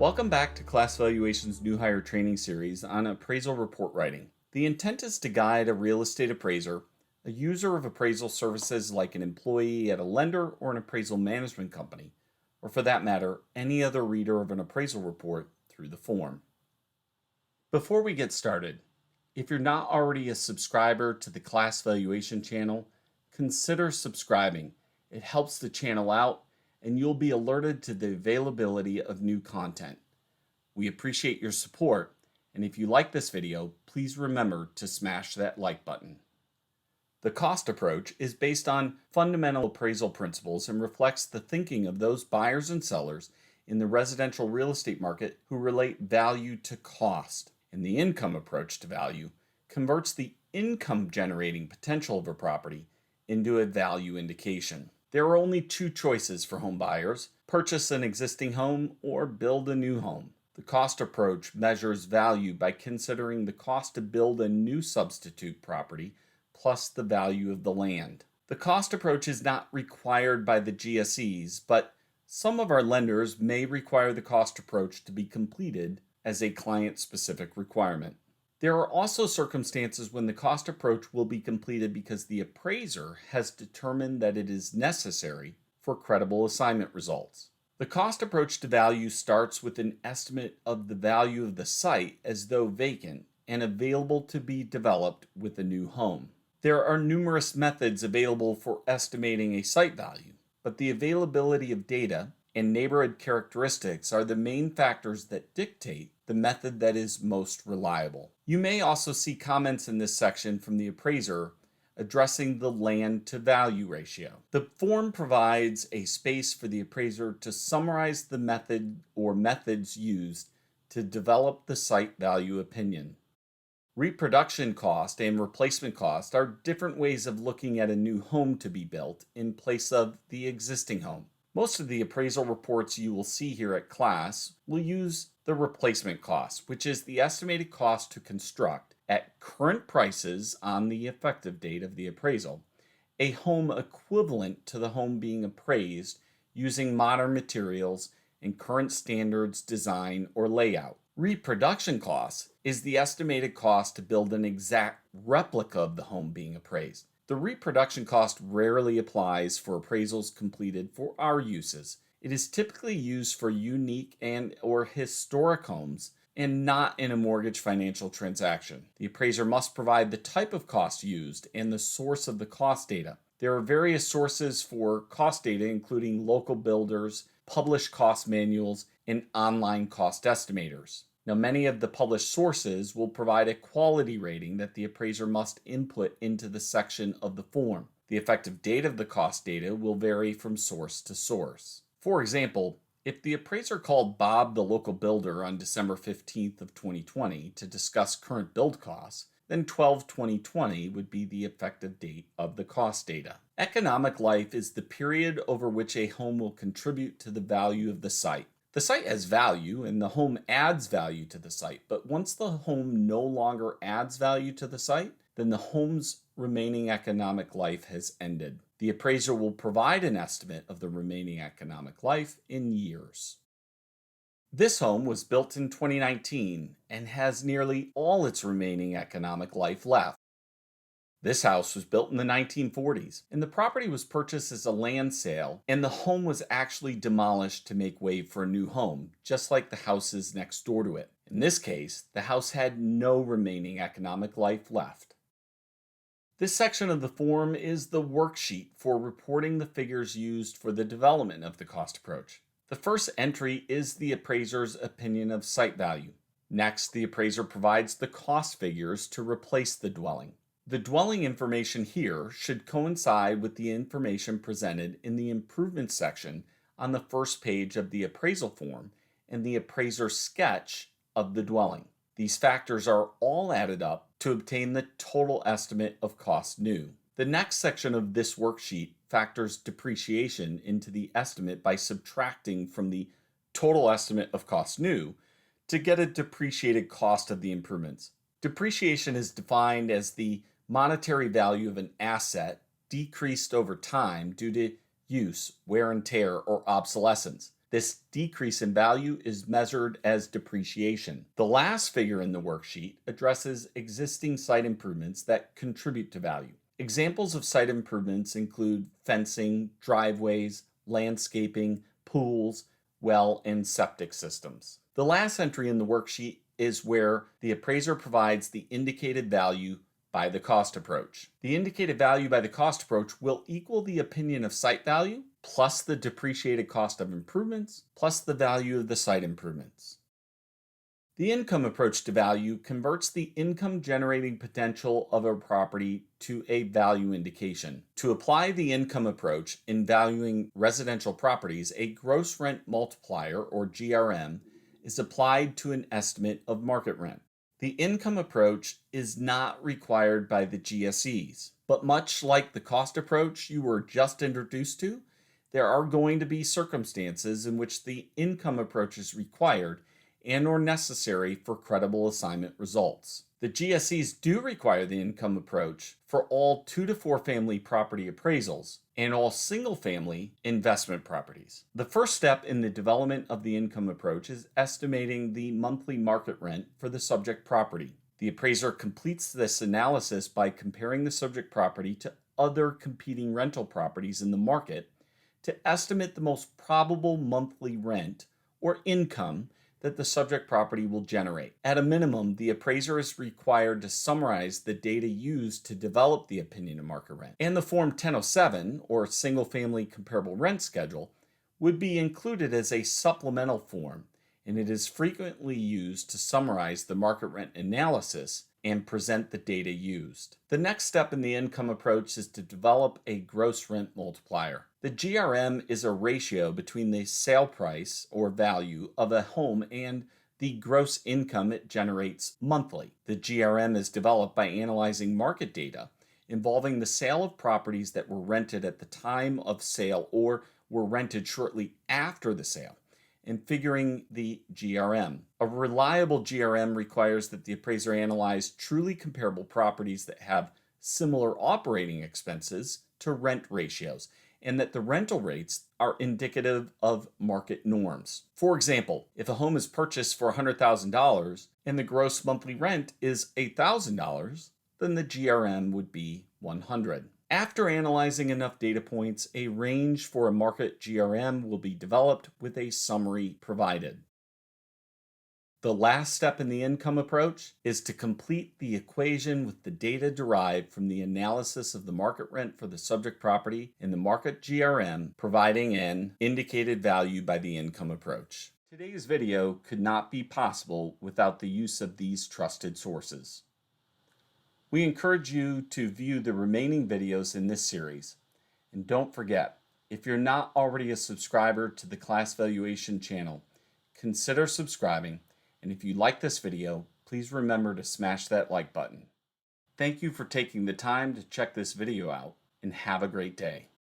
Welcome back to Class Valuation's new hire training series on appraisal report writing. The intent is to guide a real estate appraiser, a user of appraisal services like an employee at a lender or an appraisal management company, or for that matter, any other reader of an appraisal report through the form. Before we get started, if you're not already a subscriber to the Class Valuation channel, consider subscribing. It helps the channel out, and you'll be alerted to the availability of new content. We appreciate your support, and if you like this video, please remember to smash that like button. The cost approach is based on fundamental appraisal principles and reflects the thinking of those buyers and sellers in the residential real estate market who relate value to cost. And the income approach to value converts the income generating potential of a property into a value indication. There are only two choices for home buyers: purchase an existing home or build a new home. The cost approach measures value by considering the cost to build a new substitute property plus the value of the land. The cost approach is not required by the GSEs, but some of our lenders may require the cost approach to be completed as a client-specific requirement. There are also circumstances when the cost approach will be completed because the appraiser has determined that it is necessary for credible assignment results. The cost approach to value starts with an estimate of the value of the site as though vacant and available to be developed with a new home. There are numerous methods available for estimating a site value, but the availability of data and neighborhood characteristics are the main factors that dictate the method that is most reliable. You may also see comments in this section from the appraiser addressing the land to value ratio. The form provides a space for the appraiser to summarize the method or methods used to develop the site value opinion. Reproduction cost and replacement cost are different ways of looking at a new home to be built in place of the existing home. Most of the appraisal reports you will see here at Class will use the replacement cost, which is the estimated cost to construct at current prices on the effective date of the appraisal, a home equivalent to the home being appraised using modern materials and current standards, design, or layout. Reproduction cost is the estimated cost to build an exact replica of the home being appraised. The reproduction cost rarely applies for appraisals completed for our uses. It is typically used for unique and/or historic homes and not in a mortgage financial transaction. The appraiser must provide the type of cost used and the source of the cost data. There are various sources for cost data, including local builders, published cost manuals, and online cost estimators. Now, many of the published sources will provide a quality rating that the appraiser must input into the section of the form. The effective date of the cost data will vary from source to source. For example, if the appraiser called Bob, the local builder, on December 15th of 2020 to discuss current build costs, then 12/2020 would be the effective date of the cost data. Economic life is the period over which a home will contribute to the value of the site. The site has value and the home adds value to the site, but once the home no longer adds value to the site, then the home's remaining economic life has ended. The appraiser will provide an estimate of the remaining economic life in years. This home was built in 2019 and has nearly all its remaining economic life left. This house was built in the 1940s, and the property was purchased as a land sale, and the home was actually demolished to make way for a new home, just like the houses next door to it. In this case, the house had no remaining economic life left. This section of the form is the worksheet for reporting the figures used for the development of the cost approach. The first entry is the appraiser's opinion of site value. Next, the appraiser provides the cost figures to replace the dwelling. The dwelling information here should coincide with the information presented in the improvement section on the first page of the appraisal form and the appraiser's sketch of the dwelling. These factors are all added up to obtain the total estimate of cost new. The next section of this worksheet factors depreciation into the estimate by subtracting from the total estimate of cost new to get a depreciated cost of the improvements. Depreciation is defined as the monetary value of an asset decreased over time due to use, wear and tear, or obsolescence. This decrease in value is measured as depreciation. The last figure in the worksheet addresses existing site improvements that contribute to value. Examples of site improvements include fencing, driveways, landscaping, pools, well, and septic systems. The last entry in the worksheet is where the appraiser provides the indicated value by the cost approach. The indicated value by the cost approach will equal the opinion of site value plus the depreciated cost of improvements plus the value of the site improvements. The income approach to value converts the income generating potential of a property to a value indication. To apply the income approach in valuing residential properties, a gross rent multiplier, or GRM, is applied to an estimate of market rent. The income approach is not required by the GSEs, but much like the cost approach you were just introduced to, there are going to be circumstances in which the income approach is required and or necessary for credible assignment results. The GSEs do require the income approach for all 2 to 4 family property appraisals and all single family investment properties. The first step in the development of the income approach is estimating the monthly market rent for the subject property. The appraiser completes this analysis by comparing the subject property to other competing rental properties in the market to estimate the most probable monthly rent or income that the subject property will generate. At a minimum, the appraiser is required to summarize the data used to develop the opinion of market rent. And the Form 1007, or Single Family Comparable Rent Schedule, would be included as a supplemental form, and it is frequently used to summarize the market rent analysis and present the data used. The next step in the income approach is to develop a gross rent multiplier. The GRM is a ratio between the sale price or value of a home and the gross income it generates monthly. The GRM is developed by analyzing market data involving the sale of properties that were rented at the time of sale or were rented shortly after the sale, and figuring the GRM. A reliable GRM requires that the appraiser analyze truly comparable properties that have similar operating expenses to rent ratios, and that the rental rates are indicative of market norms. For example, if a home is purchased for $100,000 and the gross monthly rent is $8,000, then the GRM would be 100. After analyzing enough data points, a range for a market GRM will be developed with a summary provided. The last step in the income approach is to complete the equation with the data derived from the analysis of the market rent for the subject property in the market GRM, providing an indicated value by the income approach. Today's video could not be possible without the use of these trusted sources. We encourage you to view the remaining videos in this series. And don't forget, if you're not already a subscriber to the Class Valuation channel, consider subscribing. And if you like this video, please remember to smash that like button. Thank you for taking the time to check this video out, and have a great day.